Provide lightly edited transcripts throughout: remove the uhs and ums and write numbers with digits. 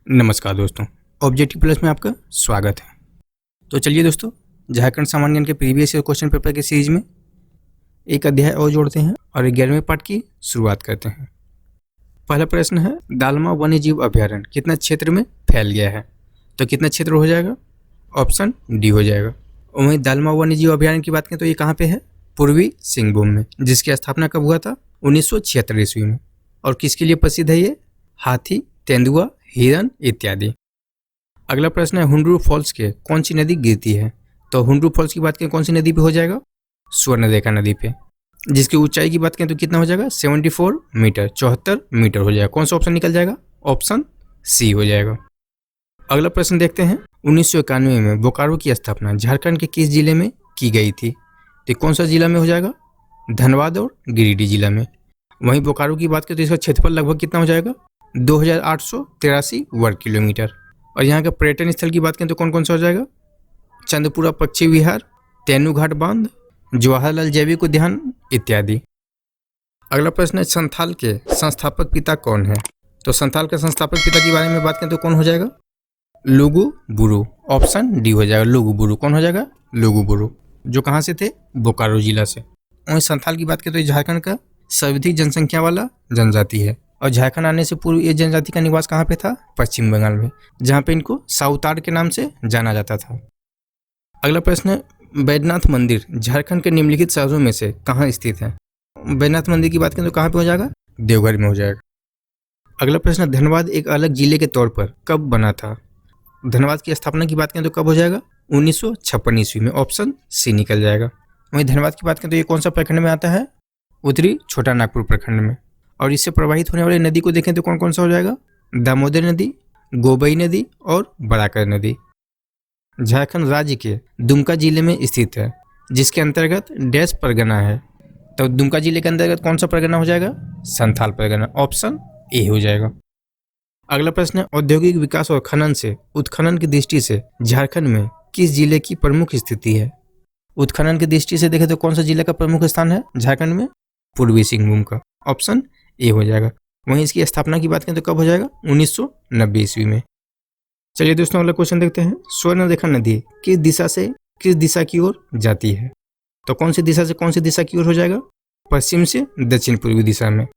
नमस्कार दोस्तों, objective plus में आपका स्वागत है। तो चलिए दोस्तों, झारखंड सामान्य ज्ञान के प्रीवियस ईयर क्वेश्चन पेपर की सीरीज में एक अध्याय और जोड़ते हैं और 11वें पार्ट की शुरुआत करते हैं। पहला प्रश्न है, दालमा वन्य जीव अभ्यारण्य कितना क्षेत्र में फैल गया है? तो कितना क्षेत्र हो जाएगा? ऑप्शन डी हो जाएगा। वहीं दालमा वन्य जीव अभ्यारण्य की बात करें तो ये कहाँ पे है? पूर्वी सिंहभूम में, जिसकी स्थापना कब हुआ था? 1976 ईस्वी में। और किसके लिए प्रसिद्ध है ये? हाथी, तेंदुआ, हिरन इत्यादि। अगला प्रश्न है, हुंडरू फॉल्स के कौन सी नदी गिरती है? तो हुंडरू फॉल्स की बात करें कौन सी नदी पे हो जाएगा? स्वर्णरेखा नदी पे, जिसकी ऊंचाई की बात करें तो कितना हो जाएगा? 74 मीटर, 74 मीटर हो जाएगा। कौन सा ऑप्शन निकल जाएगा? ऑप्शन सी हो जाएगा। अगला प्रश्न देखते हैं, 1991 में बोकारो की स्थापना झारखंड के किस जिले में की गई थी? तो कौन सा जिला में हो जाएगा? धनबाद और गिरिडीह जिला में। वहीं बोकारो की बात करें तो इसका क्षेत्रफल लगभग कितना हो जाएगा? 2883 वर्ग किलोमीटर। और यहाँ का पर्यटन स्थल की बात करें तो कौन कौन सा हो जाएगा? चंदपुरा पक्षी विहार, तेनूघाट बांध, जवाहरलाल जैविक उद्यान इत्यादि। अगला प्रश्न है, संथाल के संस्थापक पिता कौन है? तो संथाल के संस्थापक पिता के बारे में बात करें तो कौन हो जाएगा? लुगु बुरु। ऑप्शन डी हो जाएगा, लुगु बुरु। कौन हो जाएगा? लुगु बुरु, जो कहाँ से थे? बोकारो जिला से। वहीं संथाल की बात करें तो झारखंड का सर्वाधिक जनसंख्या वाला जनजाति है और झारखंड आने से पूर्व ये जनजाति का निवास कहाँ पे था? पश्चिम बंगाल में, जहाँ पे इनको साउतार के नाम से जाना जाता था। अगला प्रश्न है, बैद्यनाथ मंदिर झारखंड के निम्नलिखित शहरों में से कहाँ स्थित है? बैद्यनाथ मंदिर की बात करें तो कहाँ पे हो जाएगा? देवघर में हो जाएगा। अगला प्रश्न है, धनबाद एक अलग जिले के तौर पर कब बना था? धनबाद की स्थापना की बात करें तो कब हो जाएगा? 1956 ईस्वी में। ऑप्शन सी निकल जाएगा। वहीं धनबाद की बात करें तो ये कौन सा प्रखंड में आता है? उत्तरी छोटा नागपुर प्रखंड में। और इससे प्रवाहित होने वाली नदी को देखें तो कौन कौन सा हो जाएगा? दामोदर नदी, गोबई नदी और बराकर नदी। झारखंड राज्य के दुमका जिले में स्थित है, जिसके अंतर्गत डैश परगना है। तो दुमका जिले के अंतर्गत कौन सा परगना हो जाएगा? संथाल परगना। ऑप्शन ए हो जाएगा। अगला प्रश्न है, औद्योगिक विकास और खनन से उत्खनन की दृष्टि से झारखंड में किस जिले की प्रमुख स्थिति है? उत्खनन की दृष्टि से देखें तो कौन सा जिले का प्रमुख स्थान है झारखंड में? पूर्वी सिंहभूम का। ऑप्शन ए हो जाएगा। वहीं इसकी स्थापना की बात करें तो कब हो जाएगा? 1990 ईस्वी में। चलिए दोस्तों, अगला क्वेश्चन देखते हैं, स्वर्णरेखा नदी किस दिशा की ओर जाती है? तो कौन सी दिशा से कौन सी दिशा की ओर हो जाएगा? पश्चिम से दक्षिण पूर्वी दिशा में।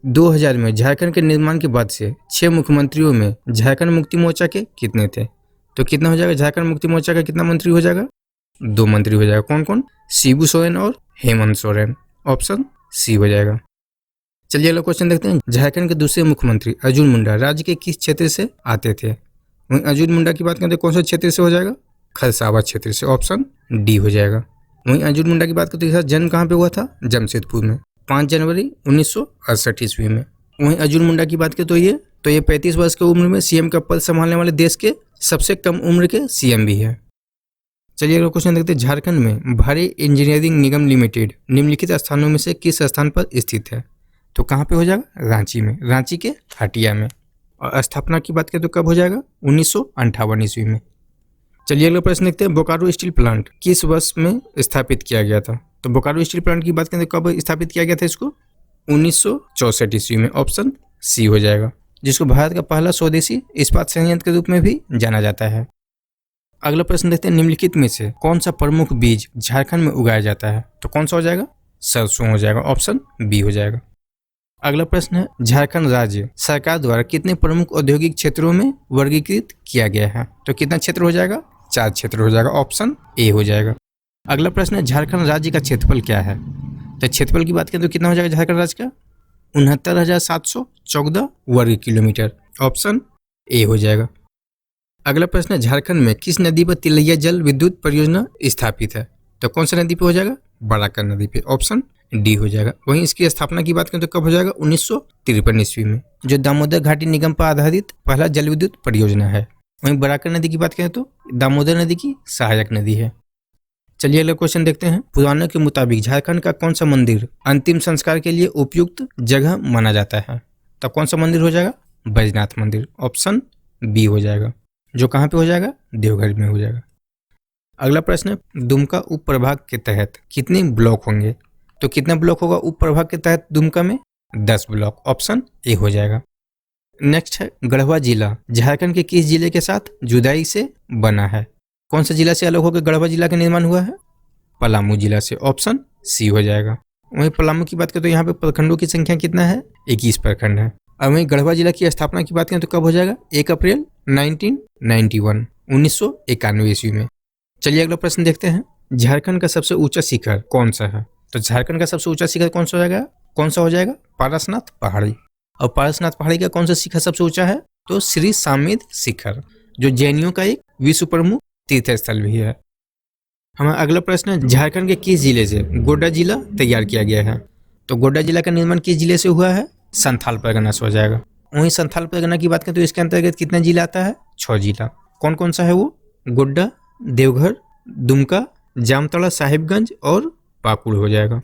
2000 में झारखंड के निर्माण के बाद से 6 मुख्यमंत्रियों में झारखंड मुक्ति मोर्चा के कितने थे? तो कितना हो जाएगा? झारखंड मुक्ति मोर्चा का कितना मंत्री हो जाएगा? 2 मंत्री हो जाएगा। कौन कौन? शिबू सोरेन और हेमंत सोरेन। ऑप्शन सी हो जाएगा। चलिए अगला क्वेश्चन देखते हैं, झारखंड के दूसरे मुख्यमंत्री अर्जुन मुंडा राज्य के किस क्षेत्र से आते थे? वहीं अर्जुन मुंडा की बात करें तो कौन सा क्षेत्र से हो जाएगा? खरसावा क्षेत्र से। ऑप्शन डी हो जाएगा। वहीं अर्जुन मुंडा की बात करते हैं, जन्म कहाँ पे हुआ था? जमशेदपुर में, 5 जनवरी 1968 ईस्वी में। वहीं अर्जुन मुंडा की बात करें तो ये 35 वर्ष की उम्र में सीएम का पद संभालने वाले देश के सबसे कम उम्र के सीएम भी है। चलिए अगला क्वेश्चन देखते हैं, झारखंड में भारी इंजीनियरिंग निगम लिमिटेड निम्नलिखित स्थानों में से किस स्थान पर स्थित है? तो कहाँ पे हो जाएगा? रांची में, रांची के हटिया में। और स्थापना की बात करें तो कब हो जाएगा? 1958 ईस्वी में। चलिए अगला प्रश्न देखते हैं, बोकारो स्टील प्लांट किस वर्ष में स्थापित किया गया था? तो बोकारो स्टील प्लांट की बात करें तो कब स्थापित किया गया था इसको? 1964 ईस्वी में। ऑप्शन सी हो जाएगा, जिसको भारत का पहला स्वदेशी इस्पात संयंत्र के रूप में भी जाना जाता है। अगला प्रश्न देखते हैं, निम्नलिखित में से कौन सा प्रमुख बीज झारखंड में उगाया जाता है? तो कौन सा हो जाएगा? सरसों हो जाएगा। ऑप्शन बी हो जाएगा। अगला प्रश्न है, झारखंड राज्य सरकार द्वारा कितने प्रमुख औद्योगिक क्षेत्रों में वर्गीकृत किया गया है? तो कितना क्षेत्र हो जाएगा? 4 क्षेत्र हो जाएगा। ऑप्शन ए हो जाएगा। अगला प्रश्न है, झारखंड राज्य का क्षेत्रफल क्या है? तो क्षेत्रफल की बात करें तो कितना हो जाएगा झारखंड राज्य का? 69,714 वर्ग किलोमीटर। ऑप्शन ए हो जाएगा। अगला प्रश्न है, झारखंड में किस नदी पर तिलैया जल विद्युत परियोजना स्थापित है? तो कौन सा नदी पे हो जाएगा? बराकर नदी पे। ऑप्शन डी हो जाएगा। वहीं इसकी स्थापना की बात करें तो कब हो जाएगा? 1953 ईस्वी में, जो दामोदर घाटी निगम पर आधारित पहला जल विद्युत परियोजना है। वहीं बराकर नदी की बात करें तो दामोदर नदी की सहायक नदी है। चलिए अगला क्वेश्चन देखते हैं, पुराणों के मुताबिक झारखंड का कौन सा मंदिर अंतिम संस्कार के लिए उपयुक्त जगह माना जाता है? तो कौन सा मंदिर हो जाएगा? बैजनाथ मंदिर। ऑप्शन बी हो जाएगा, जो कहाँ पे हो जाएगा? देवघर में हो जाएगा। अगला प्रश्न है, दुमका उप प्रभाग के तहत कितने ब्लॉक होंगे? तो कितना ब्लॉक होगा उप प्रभाग के तहत दुमका में? 10 ब्लॉक। ऑप्शन ए हो जाएगा। नेक्स्ट है गढ़वा जिला झारखंड के किस जिले के साथ जुदाई से बना है? कौन सा जिला से अलग होकर गढ़वा जिला का निर्माण हुआ है? पलामू जिला से। ऑप्शन सी हो जाएगा। वहीं पलामू की बात करें तो यहाँ पे प्रखंडों की संख्या कितना है? 21 प्रखंड है। और वहीं गढ़वा जिला की स्थापना की बात करें तो कब हो जाएगा? 1 अप्रैल 1991 1991 ईस्वी में। चलिए अगला प्रश्न देखते हैं। झारखंड का सबसे ऊंचा शिखर कौन सा है? तो झारखंड का सबसे ऊंचा शिखर कौन सा हो जाएगा? पारसनाथ पहाड़ी। और पारसनाथ पहाड़ी का कौन सा शिखर सबसे ऊंचा है? तो श्री सामेद शिखर, जो जैनियों का एक विश्व प्रमुख तीर्थ स्थल भी है। हमारा अगला प्रश्न है, झारखंड के किस जिले से गोड्डा जिला तैयार किया गया है? तो गोड्डा जिला का निर्माण किस जिले से हुआ है? संथाल परगना से हो जाएगा। वहीं संथाल परगना की बात करें तो इसके अंतर्गत कितना जिला आता है? 6 जिला। कौन कौन सा है वो? गोड्डा, देवघर, दुमका, जामताड़ा, साहिबगंज और पाकुड़ हो जाएगा।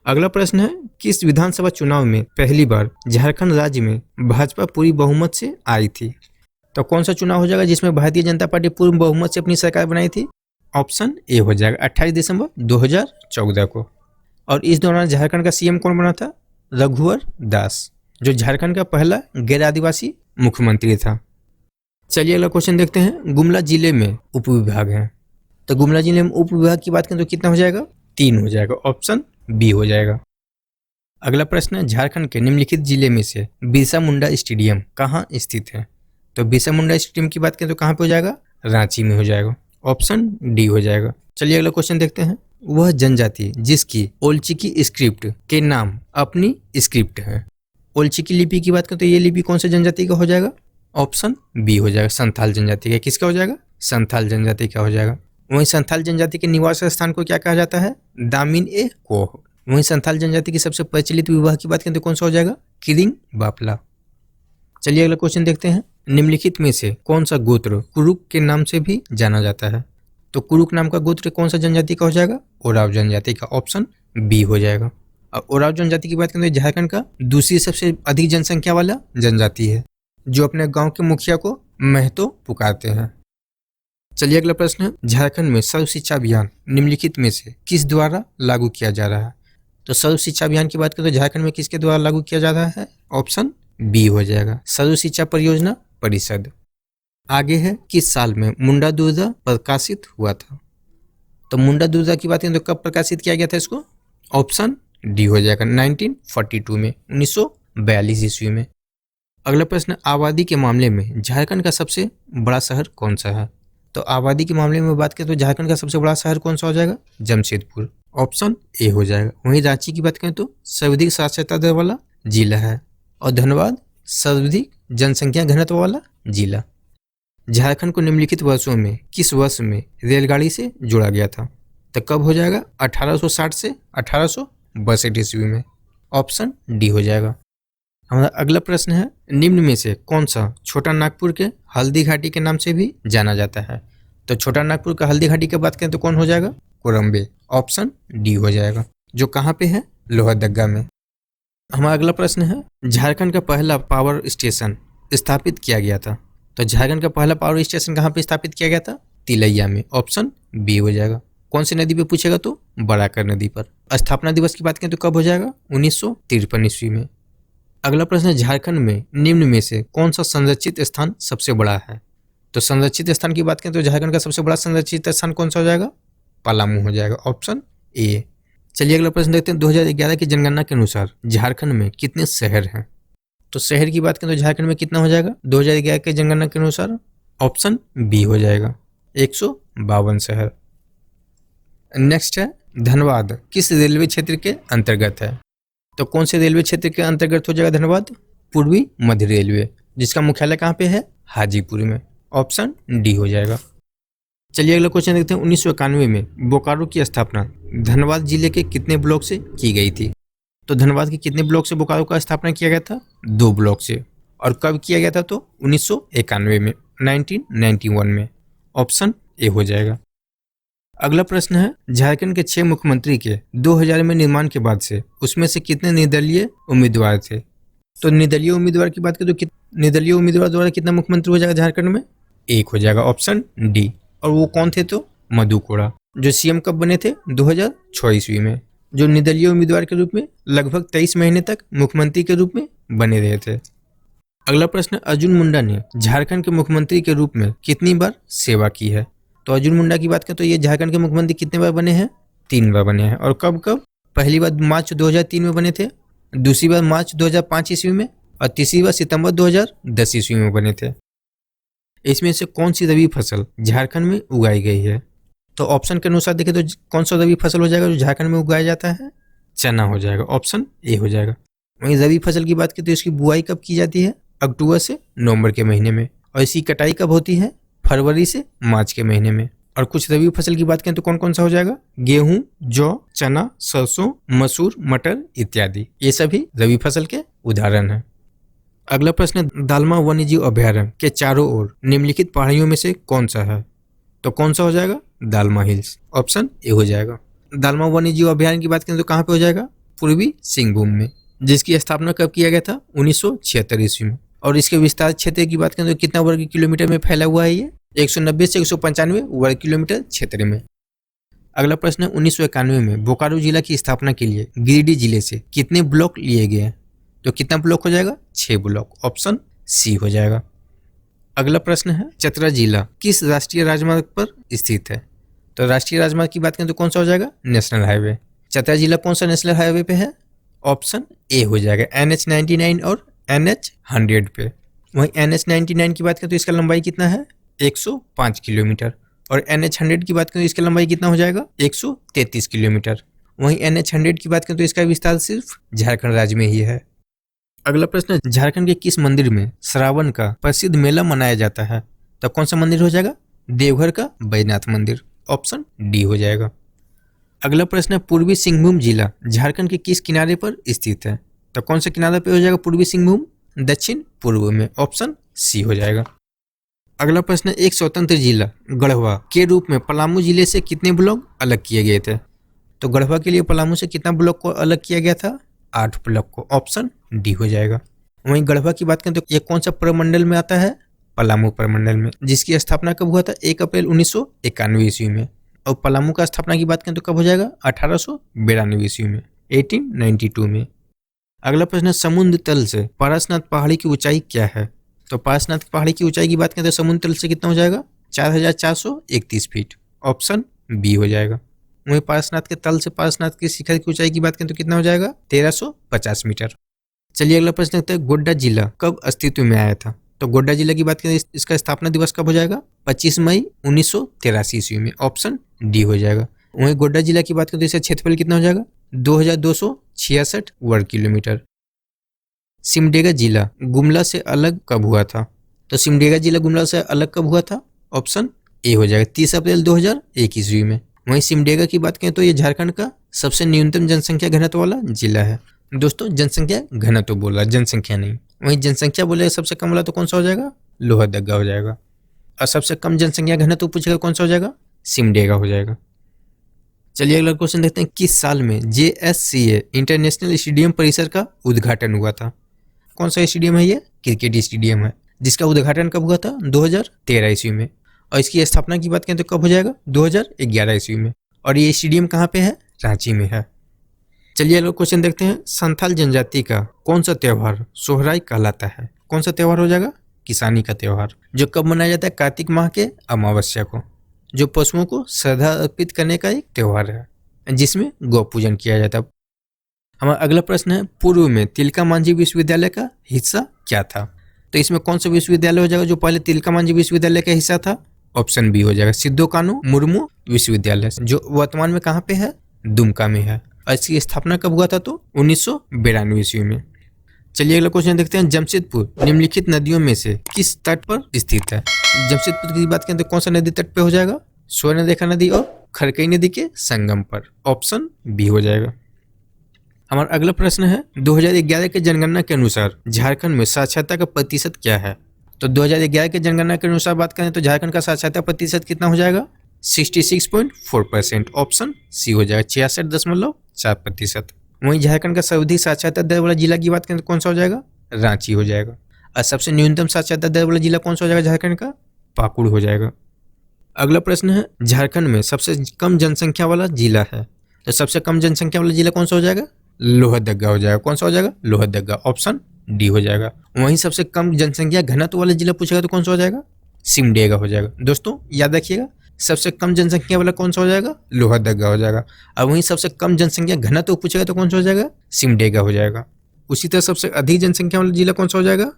अगला प्रश्न है, किस विधानसभा चुनाव में पहली बार झारखंड राज्य में भाजपा पूरी बहुमत से आई थी? तो कौन सा चुनाव हो जाएगा जिसमें भारतीय जनता पार्टी पूर्ण बहुमत से अपनी सरकार बनाई थी? ऑप्शन ए हो जाएगा 28 दिसंबर 2014 को। और इस दौरान झारखंड का सीएम कौन बना था? रघुवर दास, जो झारखंड का पहला गैर आदिवासी मुख्यमंत्री था। चलिए अगला क्वेश्चन देखते हैं। गुमला जिले में उप विभाग है, तो गुमला जिले में उप विभाग की बात करें तो कितना हो जाएगा? 3 हो जाएगा। ऑप्शन बी हो जाएगा। अगला प्रश्न है, झारखंड के निम्नलिखित जिले में से बिरसा मुंडा स्टेडियम कहाँ स्थित है? तो बिरसा मुंडा स्टेडियम की बात करें तो कहाँ पे हो जाएगा? रांची में हो जाएगा। ऑप्शन डी हो जाएगा। चलिए अगला क्वेश्चन देखते हैं। वह जनजाति जिसकी ओलचिकी स्क्रिप्ट के नाम अपनी स्क्रिप्ट है। ओलचिकी लिपि की बात करें तो ये लिपि कौन से जनजाति का हो जाएगा? ऑप्शन बी हो जाएगा, संथाल जनजाति का। किसका हो जाएगा? संथाल जनजाति का हो जाएगा। वहीं संथाल जनजाति के निवास स्थान को क्या कहा जाता है? दामिन ए कोह। वहीं संथाल जनजाति की सबसे प्रचलित विवाह की बात करें तो कौन सा हो जाएगा? किरिंग बापला। चलिए अगला क्वेश्चन देखते हैं। निम्नलिखित में से कौन सा गोत्र कुरुक के नाम से भी जाना जाता है? तो कुरुक नाम का गोत्र कौन सा जनजाति का हो जाएगा? ओराव जनजाति का। ऑप्शन बी हो जाएगा। और ओराव जनजाति की बात करें तो झारखंड का दूसरी सबसे अधिक जनसंख्या वाला जनजाति है, जो अपने गांव के मुखिया को महतो पुकारते हैं। चलिए अगला प्रश्न है, झारखंड में सर्व शिक्षा अभियान निम्नलिखित में से किस द्वारा लागू किया जा रहा है? तो सर्व शिक्षा अभियान की बात करें तो झारखंड में किसके द्वारा लागू किया जा रहा है? ऑप्शन बी हो जाएगा, सर्व शिक्षा परियोजना परिषद। आगे है, किस साल में मुंडा दुर्गा प्रकाशित हुआ था? तो मुंडा दुर्गा की बात करें तो कब प्रकाशित किया गया था इसको? ऑप्शन डी हो जाएगा, 1942 में, 1942 ईस्वी में। अगला प्रश्न, आबादी के मामले में झारखंड का सबसे बड़ा शहर कौन सा है? तो आबादी के मामले में बात करें तो झारखंड का सबसे बड़ा शहर कौन सा हो जाएगा? जमशेदपुर। ऑप्शन ए हो जाएगा। वहीं रांची की बात करें तो सर्वाधिक साक्षरता दर वाला जिला है, और धनबाद सर्वाधिक जनसंख्या घनत्व वाला जिला। झारखंड को निम्नलिखित वर्षों में किस वर्ष में रेलगाड़ी से जोड़ा गया था? तो कब हो जाएगा? 1860 से 1862 ईस्वी में। ऑप्शन डी हो जाएगा। हमारा अगला प्रश्न है, निम्न में से कौन सा छोटा नागपुर के हल्दी घाटी के नाम से भी जाना जाता है? तो छोटा नागपुर का हल्दी घाटी की बात करें तो कौन हो जाएगा? कोरम्बे। ऑप्शन डी हो जाएगा, जो कहाँ पे है? लोहरदगा में। हमारा अगला प्रश्न है, झारखंड का पहला पावर स्टेशन स्थापित किया गया था। तो झारखंड का पहला पावर स्टेशन कहाँ पे स्थापित किया गया था? तिलैया में। ऑप्शन बी हो जाएगा। कौन सी नदी पे पूछेगा? तो बराकर नदी पर। स्थापना दिवस की बात करें तो कब हो जाएगा? 1953 ईस्वी में। अगला प्रश्न है, झारखंड में निम्न में से कौन सा संरक्षित स्थान सबसे बड़ा है? तो संरक्षित स्थान की बात करें तो झारखंड का सबसे बड़ा संरक्षित स्थान कौन सा हो जाएगा? पलामू हो जाएगा। Option A. चलिए अगला प्रश्न देखते हैं। 2011 की जनगणना के अनुसार झारखंड में कितने शहर हैं? तो शहर की बात करें तो झारखंड में कितना हो जाएगा 2011 के जनगणना के अनुसार? ऑप्शन बी हो जाएगा, 152 शहर। नेक्स्ट है, धनबाद किस रेलवे क्षेत्र के अंतर्गत है? तो कौन से रेलवे क्षेत्र के अंतर्गत हो जाएगा धनबाद? पूर्वी मध्य रेलवे, जिसका मुख्यालय कहाँ पे है? हाजीपुर में। ऑप्शन डी हो जाएगा। चलिए अगला क्वेश्चन देखते हैं। 1991 में बोकारो की स्थापना धनबाद जिले के कितने ब्लॉक से की गई थी? तो धनबाद के कितने ब्लॉक से बोकारो का स्थापना किया गया था? 2 ब्लॉक से। और कब किया गया था? तो 1991 में, 1991 में। ऑप्शन ए हो जाएगा। अगला प्रश्न है, झारखंड के 6 मुख्यमंत्री के 2000 में निर्माण के बाद से उसमें से कितने निर्दलीय उम्मीदवार थे? तो निर्दलीय उम्मीदवार की बात करें तो निर्दलीय उम्मीदवार द्वारा कितना मुख्यमंत्री हो जाएगा झारखंड में? 1 हो जाएगा। Option D. और वो कौन थे? तो मधु कोड़ा, जो सीएम कब बने थे? 2006 ईस्वी में, जो निर्दलीय उम्मीदवार के रूप में लगभग 23 महीने तक मुख्यमंत्री के रूप में बने रहे थे। अगला प्रश्न, अर्जुन मुंडा ने झारखंड के मुख्यमंत्री के रूप में कितनी बार सेवा की है? तो अर्जुन मुंडा की बात करें तो ये झारखंड के मुख्यमंत्री कितने बार बने हैं? 3 बार बने हैं। और कब कब? पहली बार मार्च 2003 में बने थे, दूसरी बार मार्च 2005 ईस्वी में, और तीसरी बार सितंबर 2010 ईस्वी में बने थे। इसमें से कौन सी रबी फसल झारखंड में उगाई गई है? तो ऑप्शन के अनुसार देखें तो कौन सा रबी फसल हो जाएगा जो झारखंड में उगाया जाता है? चना हो जाएगा, ऑप्शन ए हो जाएगा। वहीं रबी फसल की बात करें तो इसकी बुआई कब की जाती है? अक्टूबर से नवंबर के महीने में। और इसकी कटाई कब होती है? फरवरी से मार्च के महीने में। और कुछ रबी फसल की बात करें तो कौन कौन सा हो जाएगा? गेहूं, जौ, चना, सरसों, मसूर, मटर इत्यादि, ये सभी रबी फसल के उदाहरण हैं। अगला प्रश्न, दालमा वन्यजीव अभयारण्य के चारों ओर निम्नलिखित पहाड़ियों में से कौन सा है? तो कौन सा हो जाएगा? दालमा हिल्स, ऑप्शन ए हो जाएगा। दालमा वन्यजीव अभयारण्य की बात करें तो कहाँ पे हो जाएगा? पूर्वी सिंहभूम में, जिसकी स्थापना कब किया गया था? 1976 ईस्वी में। और इसके विस्तार क्षेत्र की बात करें तो कितना वर्ग किलोमीटर में फैला हुआ है ये? 190 से 195 वर्ग किलोमीटर क्षेत्र में। अगला प्रश्न, 1991 में बोकारो जिला की स्थापना के लिए गिरिडीह जिले से कितने ब्लॉक लिए गए? तो कितना ब्लॉक हो जाएगा? 6 ब्लॉक, ऑप्शन सी हो जाएगा। अगला प्रश्न है, चतरा जिला किस राष्ट्रीय राजमार्ग पर स्थित है? तो राष्ट्रीय राजमार्ग की बात करें तो कौन सा हो जाएगा? National highway. चतरा जिला कौन सा नेशनल हाईवे पे है? ऑप्शन ए हो जाएगा, NH-99 और NH-100 पे। वहीं NH-99 की बात करें तो इसका लंबाई कितना है? 105 किलोमीटर। और NH-100 की बात करें तो इसका लंबाई कितना हो जाएगा? 133 किलोमीटर। वहीं NH-100 की बात करें तो इसका विस्तार सिर्फ झारखंड राज्य में ही है। अगला प्रश्न, झारखंड के किस मंदिर में श्रावण का प्रसिद्ध मेला मनाया जाता है? तो कौन सा मंदिर हो जाएगा? देवघर का बैजनाथ मंदिर, ऑप्शन डी हो जाएगा। अगला प्रश्न, पूर्वी सिंहभूम जिला झारखंड के किस किनारे पर स्थित है? तो कौन सा किनारा पे हो जाएगा पूर्वी सिंहभूम? दक्षिण पूर्व में, ऑप्शन सी हो जाएगा। अगला प्रश्न, एक स्वतंत्र जिला गढ़वा के रूप में पलामू जिले से कितने ब्लॉक अलग किए गए थे? तो गढ़वा के लिए पलामू से कितना ब्लॉक को अलग किया गया था? 8 ब्लॉक को, ऑप्शन डी हो जाएगा। वहीं गढ़वा की बात करें तो ये कौन सा प्रमंडल में आता है? पलामू प्रमंडल में, जिसकी स्थापना कब हुआ था? 1 अप्रैल 1991 ईस्वी में। और पलामू का स्थापना की बात करें तो कब हो जाएगा? 1892 ईस्वी में, 1892 में। अगला प्रश्न, समुद्र तल से पारसनाथ पहाड़ी की ऊंचाई क्या है? तो पारसनाथ पहाड़ी की ऊंचाई की बात करें तो समुद्र तल से कितना हो जाएगा? 4431 फीट, ऑप्शन बी हो जाएगा। वहीं पारसनाथ के तल से पारसनाथ के शिखर की ऊंचाई की बात करें तो कितना हो जाएगा? 1350 मीटर। चलिए अगला प्रश्न देखते हैं, गोड्डा जिला कब अस्तित्व में आया था? तो गोड्डा जिला की बात करें इसका स्थापना दिवस कब हो जाएगा? 25 मई 1983 ईस्वी में, ऑप्शन डी हो जाएगा। वहीं गोड्डा जिला की बात करें तो इसका क्षेत्रफल कितना हो जाएगा? 2266 वर्ग किलोमीटर। सिमडेगा जिला गुमला से अलग कब हुआ था? तो सिमडेगा जिला गुमला से अलग कब हुआ था? ऑप्शन ए हो जाएगा, 30 अप्रैल 2001 ईस्वी में। वहीं सिमडेगा की बात करें तो ये झारखंड का सबसे न्यूनतम जनसंख्या घनत्व वाला जिला है। दोस्तों जनसंख्या घनत्व बोला, जनसंख्या नहीं। वहीं जनसंख्या बोले सबसे कम वाला तो कौन सा हो जाएगा? लोहरदगा हो जाएगा। और सबसे कम जनसंख्या घनत्व पूछेगा कौन सा हो जाएगा? सिमडेगा हो जाएगा। चलिए अगला क्वेश्चन देखते हैं, किस साल में JSCA इंटरनेशनल स्टेडियम परिसर का उद्घाटन हुआ था? कौन सा स्टेडियम है ये? क्रिकेट स्टेडियम है, जिसका उद्घाटन कब हुआ था? 2013 ईस्वी में। और इसकी स्थापना की बात करें तो कब हो जाएगा? 2011 ईस्वी में। और ये स्टेडियम कहाँ पे है? रांची में है। चलिए अगला क्वेश्चन देखते हैं, संथाल जनजाति का कौन सा त्यौहार सोहराई कहलाता है? कौन सा त्यौहार हो जाएगा? किसानी का त्यौहार, जो कब मनाया जाता है? कार्तिक माह के अमावस्या को, जो पशुओं को श्रद्धा अर्पित करने का एक त्यौहार है, जिसमें गौ पूजन किया जाता है। हमारा अगला प्रश्न है, पूर्व में तिलका मांझी विश्वविद्यालय का हिस्सा क्या था? तो इसमें कौन सा विश्वविद्यालय हो जाएगा जो पहले तिलका मांझी विश्वविद्यालय का हिस्सा था? ऑप्शन बी हो जाएगा, सिद्धो कानू मुर्मू विश्वविद्यालय, जो वर्तमान में कहाँ पे है? दुमका में है। और इसकी स्थापना कब हुआ था? तो 1992 ईस्वी में। चलिए अगला क्वेश्चन देखते हैं, जमशेदपुर निम्नलिखित नदियों में से किस तट पर स्थित है? जमशेदपुर की बात करें तो कौन सा नदी तट पे हो जाएगा? स्वर्णरेखा नदी और खरकई नदी के संगम पर, ऑप्शन बी हो जाएगा। हमारा अगला प्रश्न है, 2011 के जनगणना के अनुसार झारखंड में साक्षरता का प्रतिशत क्या है? तो 2011 के जनगणना के अनुसार बात करें तो झारखंड का साक्षरता प्रतिशत कितना हो जाएगा? 66.4%, ऑप्शन सी हो जाएगा, 66.4%। वहीं झारखंड का सर्वाधिक साक्षरता दर वाला जिला की बात करें तो कौन सा हो जाएगा? रांची हो जाएगा। और सबसे न्यूनतम साक्षरता दर वाला जिला कौन सा हो जाएगा झारखंड का? पाकुड़ हो जाएगा। अगला प्रश्न है, झारखंड में सबसे कम जनसंख्या वाला जिला है, तो सबसे कम जनसंख्या वाला जिला कौन सा हो जाएगा? लोहरदगा हो जाएगा। कौन सा हो जाएगा? लोहरदगा, ऑप्शन डी हो जाएगा। वहीं सबसे कम जनसंख्या घनत्व वाला जिला पूछेगा तो कौन सा हो जाएगा? सिमडेगा हो जाएगा। दोस्तों याद रखिएगा, सबसे कम जनसंख्या वाला कौन सा हो जाएगा? लोहरदगा हो जाएगा। और वहीं सबसे कम जनसंख्या घनत्व पूछेगा तो कौन सा हो जाएगा? सिमडेगा हो जाएगा। उसी तरह सबसे अधिक जनसंख्या वाला जिला कौन सा हो जाएगा?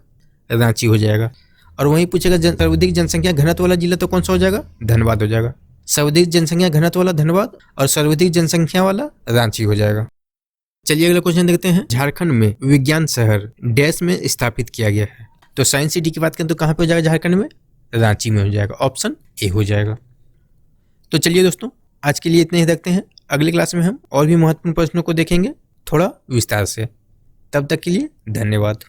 रांची हो जाएगा। और वहीं पूछेगा सर्वाधिक जनसंख्या घनत्व वाला जिला तो कौन सा हो जाएगा? धनबाद हो जाएगा। सर्वाधिक जनसंख्या घनत्व वाला धनबाद और सर्वाधिक जनसंख्या वाला रांची हो जाएगा। चलिए अगला क्वेश्चन देखते हैं। झारखंड में विज्ञान शहर डैश में स्थापित किया गया है। तो साइंस सिटी की बात करें तो कहाँ पे हो जाएगा? झारखंड में रांची में हो जाएगा। ऑप्शन ए हो जाएगा। तो चलिए दोस्तों, आज के लिए इतने ही रखते हैं। अगली क्लास में हम और भी महत्वपूर्ण प्रश्नों को देखेंगे थोड़ा विस्तार से। तब तक के लिए धन्यवाद।